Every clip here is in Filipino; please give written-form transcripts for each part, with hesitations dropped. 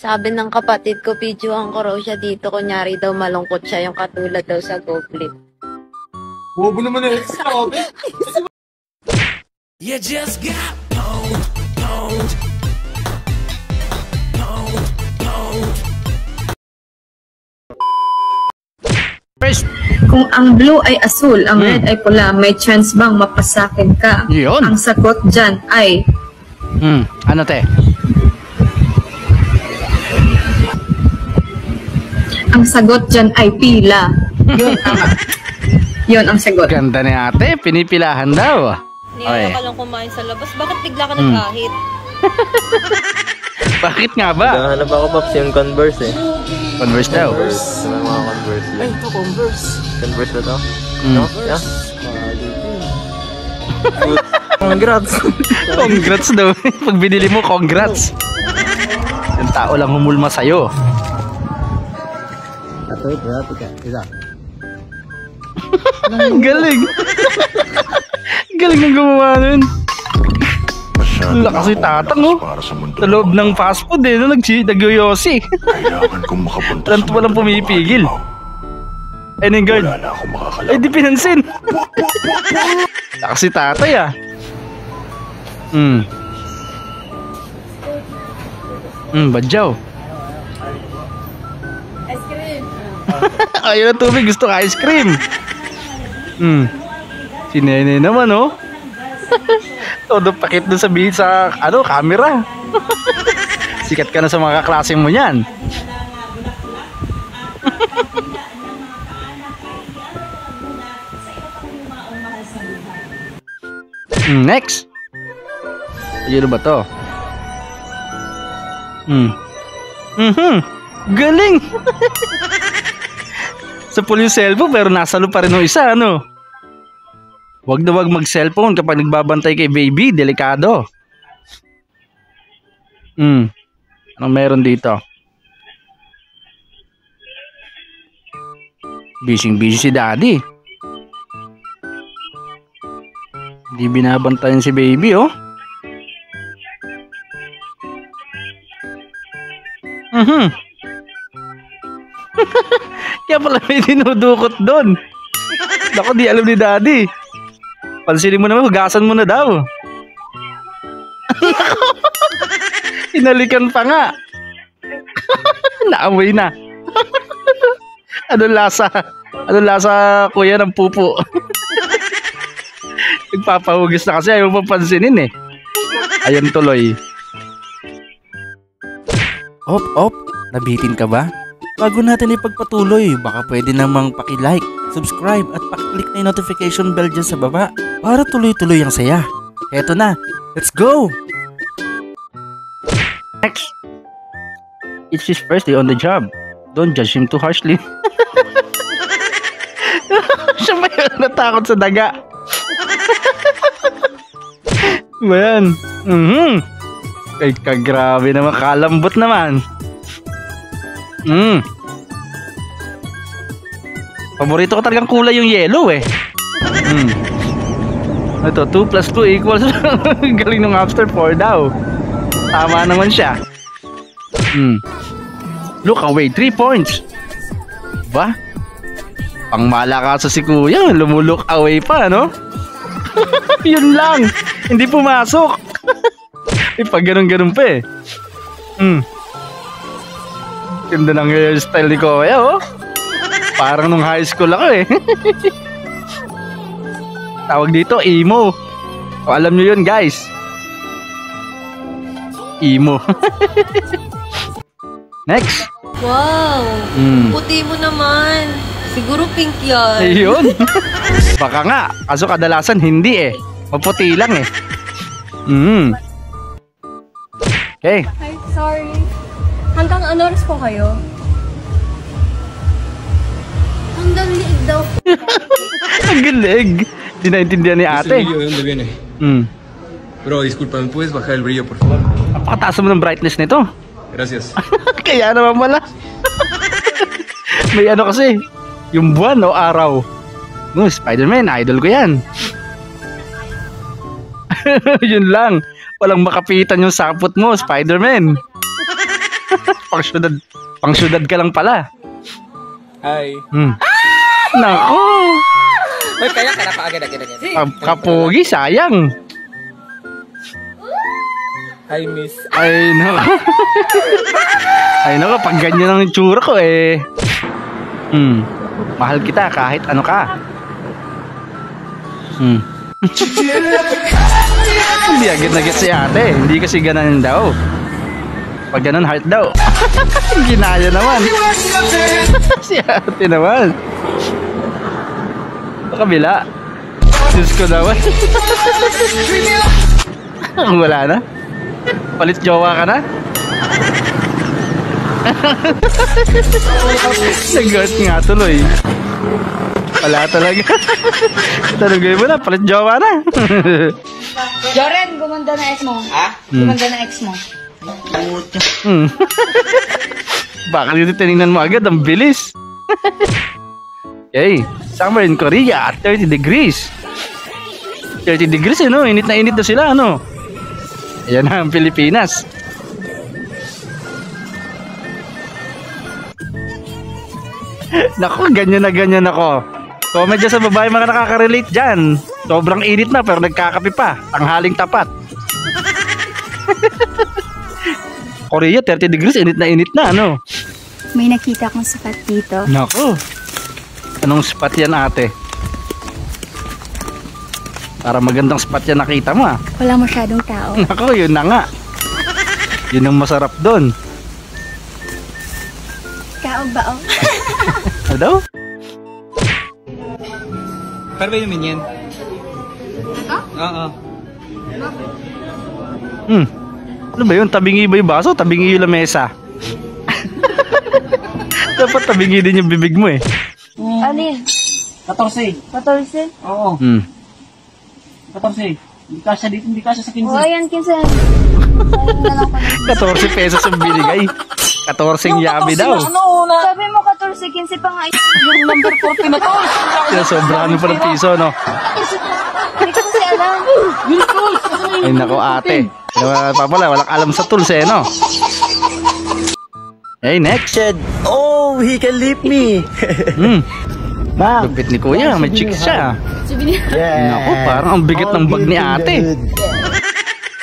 Sabi ng kapatid ko, videohan ko raw siya dito. Kunyari daw malungkot siya, yung katulad daw sa Goblet. Bobo naman na ex natin. You just got pwned, pwned, pwned, pwned. First, Kung ang blue ay asul, ang red ay pula, may chance bang mapasakin ka? Yun. Ang sagot dyan ay... ano te? Ang sagot dyan ay pila. Yun ang... Yun ang sagot. Ganda ni ate, pinipilahan daw. Niyaya ka lang kumain sa labas. Bakit bigla ka nag-ahit? Bakit nga ba? Hanap ako, Pops, yung Converse eh. Converse daw. Converse. May mga Converse. Ay, ito Converse. Converse ba ito? No? Yeah? Congrats! Congrats daw. Pag binili mo, congrats. Yung tao lang humulma sa'yo. Ang galing. Galing ng gumawa nun. Lakas si Tatang, oh. Sa loob ng fast food eh, no? Nag-yoyosi. Walang pumipigil. Any guard? Ay, di pinansin. Lakas si Tatay, ah. Badyaw. Ice cream. Ayaw na tubig, gusto ka ice cream. Si Nene naman, oh. Todo pakit dun sa camera. Sikat ka na sa mga kaklase mo yan. Next. Ayun ba to? Galing. Sa pool yung cellphone pero nasa loob pa rin ng isa, ano? Wag na wag mag-cellphone kapag nagbabantay kay baby, delikado. Anong meron dito? Busy si daddy. Hindi binabantayan si baby, oh. Kaya pala may dinudukot doon. Naku, di alam ni daddy. Pansinin mo naman, hugasan mo na daw. Inalikan pa nga. Naamoy na. Anong lasa? Anong lasa, kuya, ng pupo? Nagpapahugas na kasi ayaw mo pansinin eh. Ayun tuloy. Op, nabitin ka ba? Bago natin ipagpatuloy, baka pwede namang paki-like, subscribe at paki-click na yung notification bell dyan sa baba para tuloy-tuloy ang saya. Eto na, let's go! Next. It's his first day on the job. Don't judge him too harshly. Siya ba yun natakot sa daga? Ba yan? Ay, kagrabe naman, kalambot naman. Paborito ko talagang kulay yung yellow eh. Ito, 2 plus 2 equals galing nung after 4 daw. Tama naman siya. Look away, 3 points. Ba? Pang malakasa si kuya, lumulok away pa, no? Yun lang, hindi pumasok. Pag ganun-ganun pa eh. Ganda ng hairstyle ni kuya, oh. Parang nung high school ako eh. Tawag dito, emo. O, alam nyo yun, guys. Emo. Next. Wow! Puti mo naman. Siguro pink yan. Ayun. Baka nga. Kaso kadalasan hindi eh. Maputi lang eh. Okay. Ay, sorry. Hanggang ano oras po kayo? Hanggang liig daw. Ang galing. Di naintindihan ni ate. ¿De dónde viene? Bro, disculpa, ¿me puedes bajar el brillo, por favor? Napakataas mo ng brightness nito. Gracias. Kaya naman pala. May ano kasi, yung buwan o araw. No, Spider-Man, idol ko yan. Yun lang. Walang makapitan yung sapot mo, Spider-Man. Pang syudad ka lang pala. Hi. Nako. Uy, kaya ka na pa agad. Kapogi, sayang. Hi, miss. Ay, nako. Ay, nako, pag ganyan ang itsura ko eh. Mahal kita kahit ano ka. Hindi agad na get si ate. Hindi kasi ganun daw. Pag ganun, heart daw. Ginaya naman. Si ate naman. Sa kabila. Diyos ko naman. Wala na. Palit jowa ka na. Nagot nga tuloy. Wala talaga. Tanongin mo na, palit jowa na. Joren, gumanda na ex mo. Ha? Gumanda na ex mo. Baka dito tinignan mo agad, ang bilis. Okay, summer in Korea, 30 degrees. 30 degrees, ano? Init na sila, ano? Ayan na ang Pilipinas. Naku, ganyan na ganyan ako. Comment dyan sa babae mga nakaka-relate dyan. Sobrang init na pero nagkakape pa. Tanghaling tapat. Korea, 30 degrees, init na, ano? May nakita akong spot dito. Naku. Anong spot yan, ate? Para magandang spot yan nakita mo, ah. Wala masyadong tao. Naku, yun na nga. Yun ang masarap doon. Kaog ba oh? Ano daw? Pero ba yung minyan? Oo. Ano ba yun? Tabingi ba yung baso? Tabingi yung lamesa. Dapat tabingi din yung bibig mo eh. Ano yun? 14. 14? Oo. 14. Hindi kasya dito, hindi kasya sa 15. Oo, ayan, 15. 14 pesos ang binigay. 14 yabi daw. Sabi mo 14, 15 pa nga. Yung number 14 na to. Sobrahan mo pa ng piso, no? Hindi ko kasi alam. Ay nako, ate. Papala, walang alam sa tools eh, no? Hey, next. Oh, he can leave me. Lupit ni kuya, may chicks siya. Naku, parang ang bigat ng bag ni ate.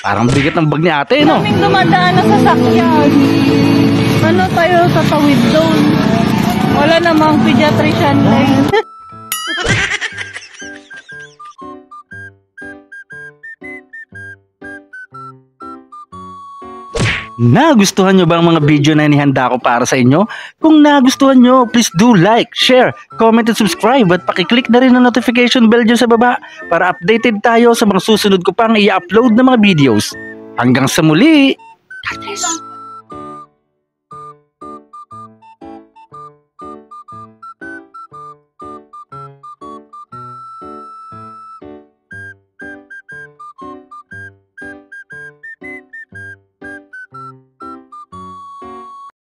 Parang bigat ng bag ni ate, no? Kaming dumadaan na sasakyan. Ano tayo sa tawid doon? Wala namang pediatrician lane. Nagustuhan nyo ba ang mga video na inihanda ko para sa inyo? Kung nagustuhan nyo, please do like, share, comment and subscribe at pakiclick na rin ang notification bell dyan sa baba para updated tayo sa mga susunod ko pang i-upload na mga videos. Hanggang sa muli! God bless!